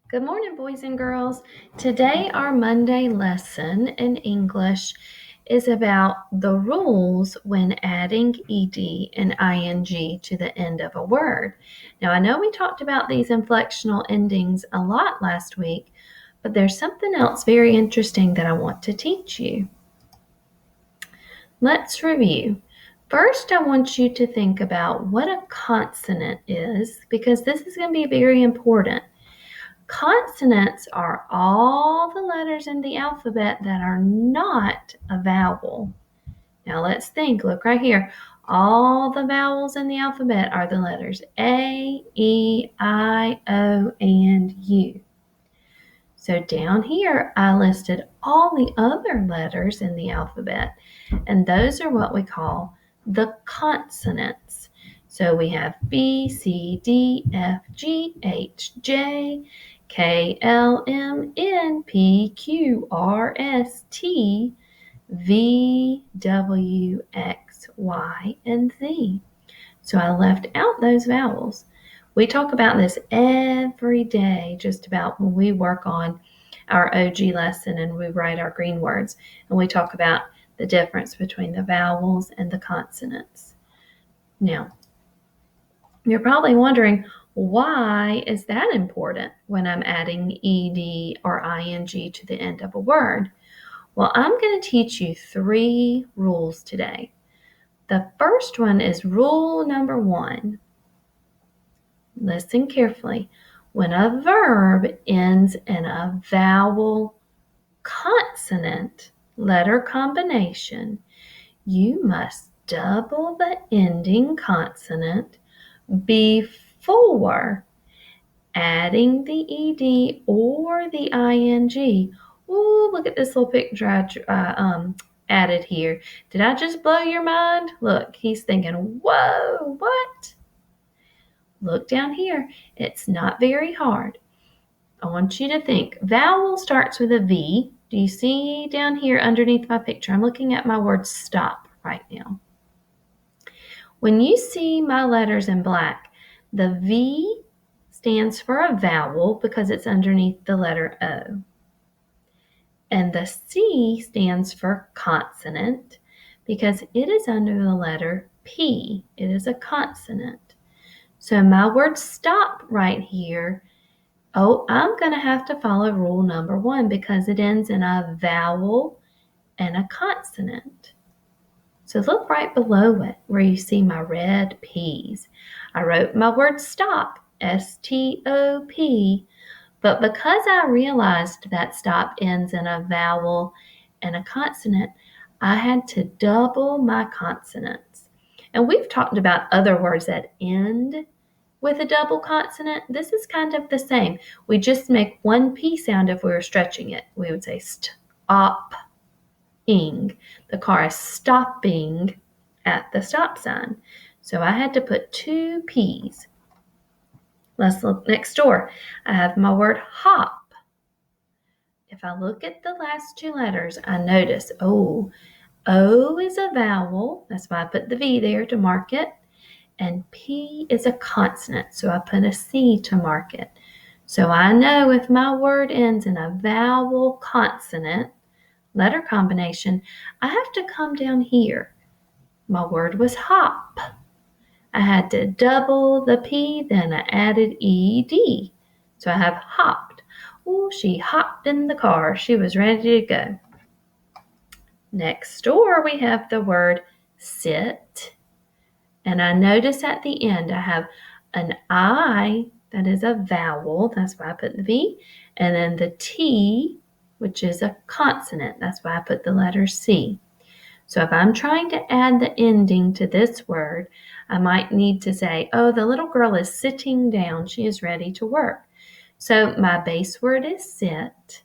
Good morning, boys and girls. Today, our Monday lesson in English is about the rules when adding ed and ing to the end of a word. Now, I know we talked about these inflectional endings a lot last week, but there's something else very interesting that I want to teach you. Let's review. First, I want you to think about what a consonant is, because this is going to be very important. Consonants are all the letters in the alphabet that are not a vowel. Now let's think. Look right here. All the vowels in the alphabet are the letters A, E, I, O, and U. So down here, I listed all the other letters in the alphabet, and those are what we call the consonants. So we have B, C, D, F, G, H, J, K, L, M, N, P, Q, R, S, T, V, W, X, Y, and Z. So I left out those vowels. We talk about this every day, just about when we work on our OG lesson and we write our green words, and we talk about the difference between the vowels and the consonants. Now, you're probably wondering, why is that important when I'm adding ed or ing to the end of a word? Well, I'm going to teach you 3 rules today. The first one is rule number 1. Listen carefully. When a verb ends in a vowel consonant letter combination, you must double the ending consonant before adding the ed or the ing. Ooh, look at this little picture I added here. Did I just blow your mind? Look, he's thinking, whoa, what? Look down here. It's not very hard. I want you to think. Vowel starts with a V. Do you see down here underneath my picture? I'm looking at my word stop right now. When you see my letters in black, the V stands for a vowel because it's underneath the letter O. And the C stands for consonant because it is under the letter P. It is a consonant. So my word stop right here, I'm going to have to follow rule number 1 because it ends in a vowel and a consonant. So look right below it where you see my red P's. I wrote my word stop, S-T-O-P, but because I realized that stop ends in a vowel and a consonant, I had to double my consonants. And we've talked about other words that end with a double consonant. This is kind of the same. We just make one P sound if we were stretching it. We would say stop-ing. The car is stopping at the stop sign. So I had to put 2 P's. Let's look next door. I have my word hop. If I look at the last 2 letters, I notice, O is a vowel. That's why I put the V there to mark it. And P is a consonant, so I put a C to mark it. So I know if my word ends in a vowel consonant letter combination, I have to come down here. My word was hop. I had to double the P, then I added ED. So I have hopped. Oh, she hopped in the car. She was ready to go. Next door, we have the word sit. And I notice at the end I have an I, that is a vowel, that's why I put the V, and then the T, which is a consonant, that's why I put the letter C. So if I'm trying to add the ending to this word, I might need to say, oh, the little girl is sitting down, she is ready to work. So my base word is sit.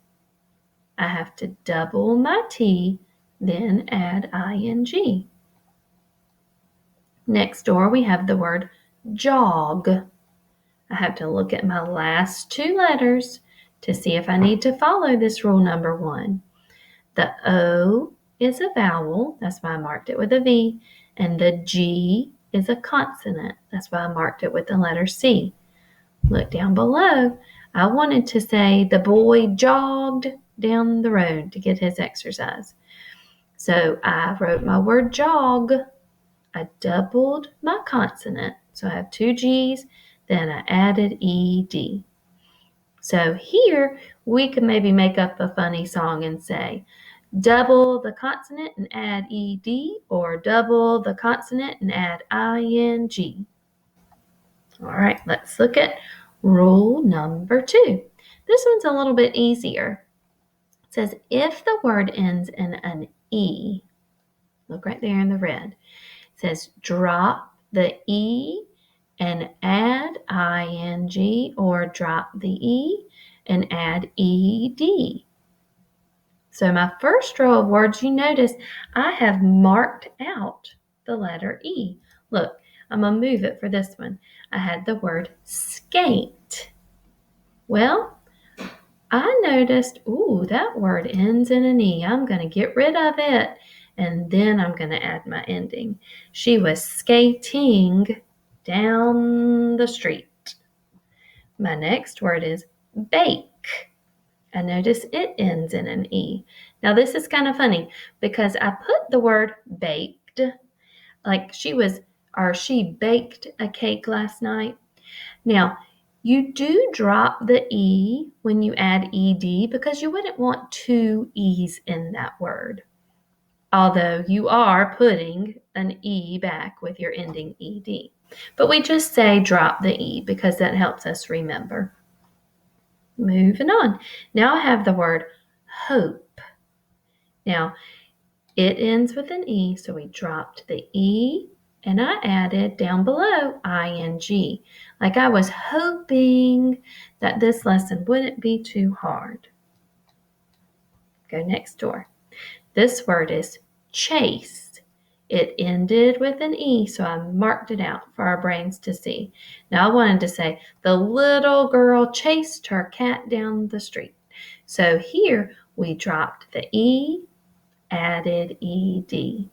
I have to double my T, then add ing. Next door, we have the word jog. I have to look at my last 2 letters to see if I need to follow this rule number 1. The O is a vowel. That's why I marked it with a V. And the G is a consonant. That's why I marked it with the letter C. Look down below. I wanted to say the boy jogged down the road to get his exercise. So I wrote my word jog. I doubled my consonant. So I have two G's, then I added ED. So here we could maybe make up a funny song and say, double the consonant and add ED, or double the consonant and add ING. All right, let's look at rule number 2. This one's a little bit easier. It says if the word ends in an E, look right there in the red, it says drop the E and add ING, or drop the E and add ED. So my first row of words, you notice I have marked out the letter E. Look, I'm going to move it for this one. I had the word skate. Well, I noticed, that word ends in an E. I'm going to get rid of it, and then I'm going to add my ending. She was skating down the street. My next word is bake. I notice it ends in an E. Now this is kind of funny because I put the word baked, like she baked a cake last night. Now, you do drop the E when you add ED because you wouldn't want two E's in that word. Although you are putting an E back with your ending ED. But we just say drop the E because that helps us remember. Moving on. Now I have the word hope. Now, it ends with an E, so we dropped the E and I added down below ING. Like I was hoping that this lesson wouldn't be too hard. Go next door. This word is chase. It ended with an E, so I marked it out for our brains to see. Now I wanted to say, the little girl chased her cat down the street. So here we dropped the E, added ED.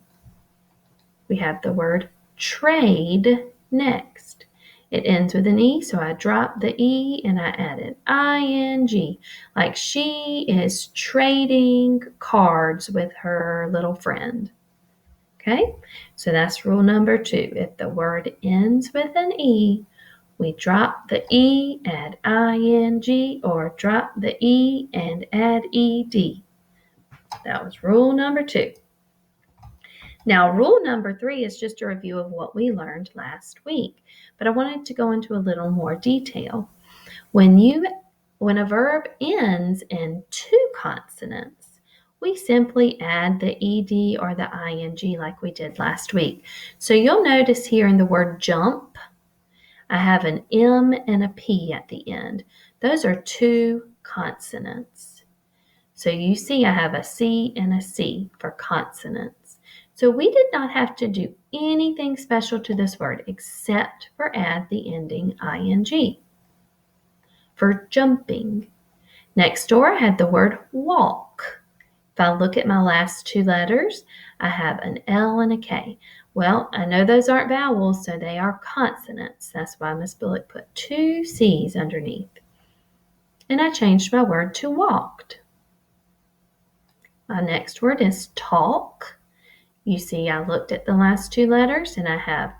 We have the word trade next. It ends with an E, so I dropped the E and I added ING, like she is trading cards with her little friend. Okay, so that's rule number 2. If the word ends with an E, we drop the E, add ING, or drop the E and add ED. That was rule number 2. Now, rule number 3 is just a review of what we learned last week, but I wanted to go into a little more detail. When a verb ends in 2 consonants, we simply add the ED or the ING like we did last week. So you'll notice here in the word jump, I have an M and a P at the end. Those are 2 consonants. So you see I have a C and a C for consonants. So we did not have to do anything special to this word except for add the ending ING. For jumping. Next door I had the word walk. If I look at my last 2 letters, I have an L and a K. Well, I know those aren't vowels, so they are consonants. That's why Miss Bullock put 2 C's underneath. And I changed my word to walked. My next word is talk. You see I looked at the last 2 letters and I have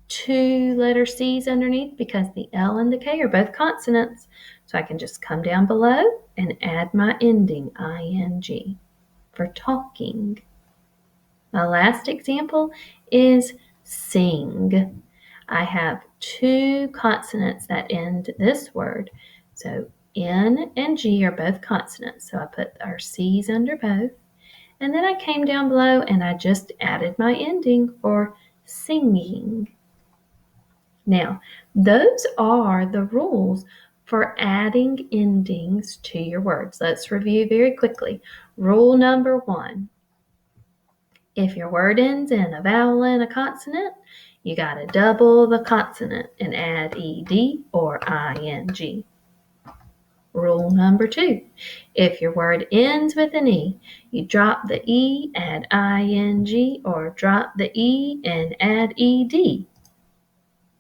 2 letter C's underneath because the L and the K are both consonants. So I can just come down below and add my ending ING for talking. My last example is sing. I have 2 consonants that end this word. So N and G are both consonants. So I put our C's under both. And then I came down below and I just added my ending for singing. Now, those are the rules for adding endings to your words. Let's review very quickly. Rule number 1. If your word ends in a vowel and a consonant, you got to double the consonant and add ED or ING. Rule number 2. If your word ends with an E, you drop the E, add ING, or drop the E and add ED.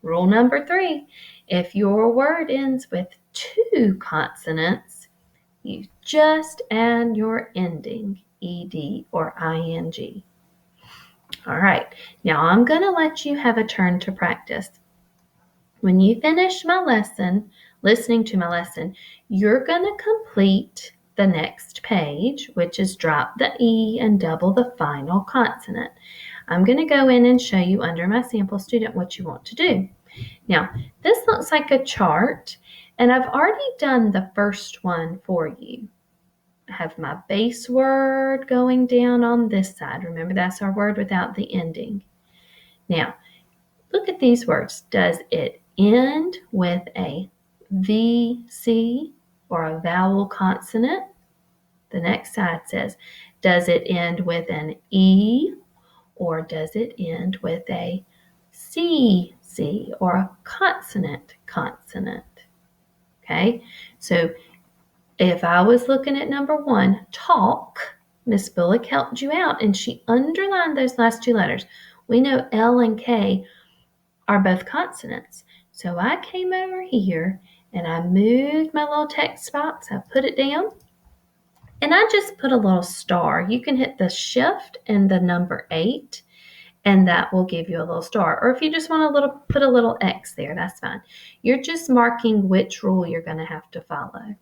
Rule number 3. If your word ends with two consonants, you just add your ending, ed or ing. All right, now I'm going to let you have a turn to practice. When you finish my lesson, listening to my lesson, you're going to complete the next page, which is drop the E and double the final consonant. I'm going to go in and show you under my sample student what you want to do. Now, this looks like a chart, and I've already done the first one for you. I have my base word going down on this side. Remember, that's our word without the ending. Now, look at these words. Does it end with a VC or a vowel consonant? The next side says, does it end with an E or does it end with a CC or a consonant? Okay, so if I was looking at number one, talk, Miss Bullock helped you out and she underlined those last two letters. We know L and K are both consonants. So I came over here and I moved my little text box. I put it down and I just put a little star. You can hit the shift and the number 8 and that will give you a little star. Or if you just want to put a little X there, that's fine. You're just marking which rule you're going to have to follow.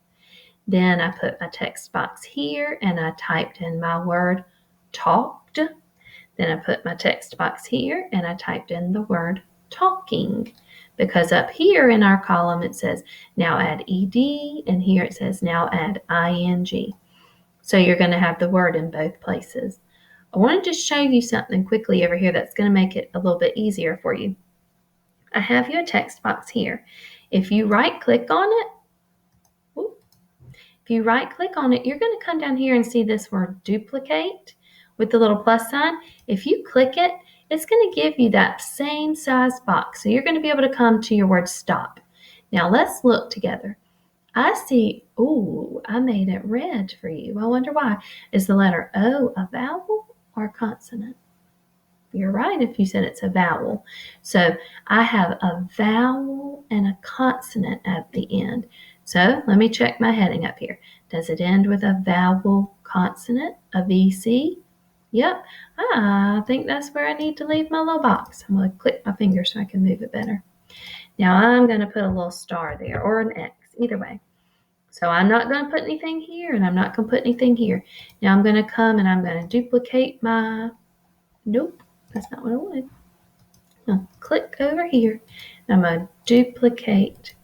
Then I put my text box here and I typed in my word talked. Then I put my text box here and I typed in the word talking, because up here in our column it says now add ed and here it says now add ing. So you're going to have the word in both places. I want to just show you something quickly over here that's going to make it a little bit easier for you. I have you a text box here. If you right click on it, you're going to come down here and see this word duplicate with the little plus sign. If you click it, it's going to give you that same size box. So you're going to be able to come to your word stop. Now let's look together. I see, I made it red for you. I wonder why. Is the letter O a vowel or a consonant? You're right if you said it's a vowel. So I have a vowel and a consonant at the end. So let me check my heading up here. Does it end with a vowel consonant, a VC? Yep. I think that's where I need to leave my little box. I'm going to click my finger so I can move it better. Now I'm going to put a little star there or an X, either way. So I'm not going to put anything here and I'm not going to put anything here. Now I'm going to come and I'm going to duplicate my, nope, that's not what I wanted. I'll click over here and I'm going to duplicate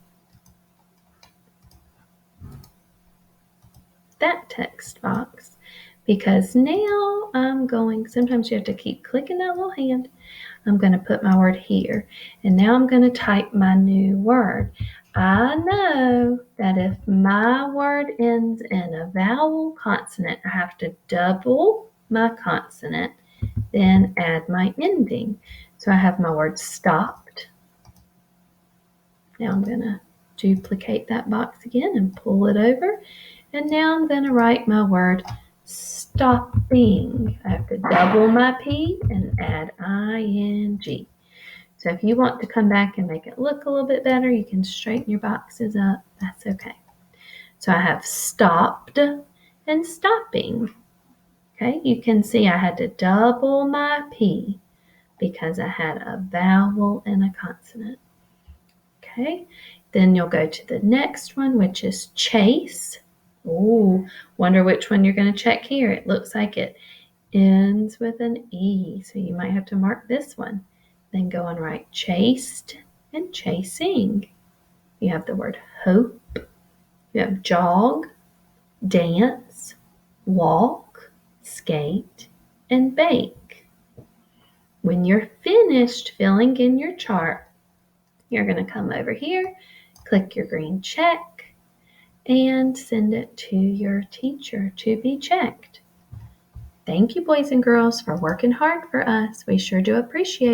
that text box, because now sometimes you have to keep clicking that little hand. I'm going to put my word here and now I'm going to type my new word. I know that if my word ends in a vowel consonant, I have to double my consonant, then add my ending. So I have my word stopped. Now I'm going to duplicate that box again and pull it over. And now I'm going to write my word stopping. I have to double my P and add ing. So if you want to come back and make it look a little bit better, you can straighten your boxes up. That's okay. So I have stopped and stopping. Okay, you can see I had to double my P because I had a vowel and a consonant. Okay, then you'll go to the next one, which is chase. Oh, wonder which one you're going to check here. It looks like it ends with an E, so you might have to mark this one. Then go and write chased and chasing. You have the word hope. You have jog, dance, walk, skate, and bake. When you're finished filling in your chart, you're going to come over here, click your green check, and send it to your teacher to be checked. Thank you, boys and girls, for working hard for us. We sure do appreciate it.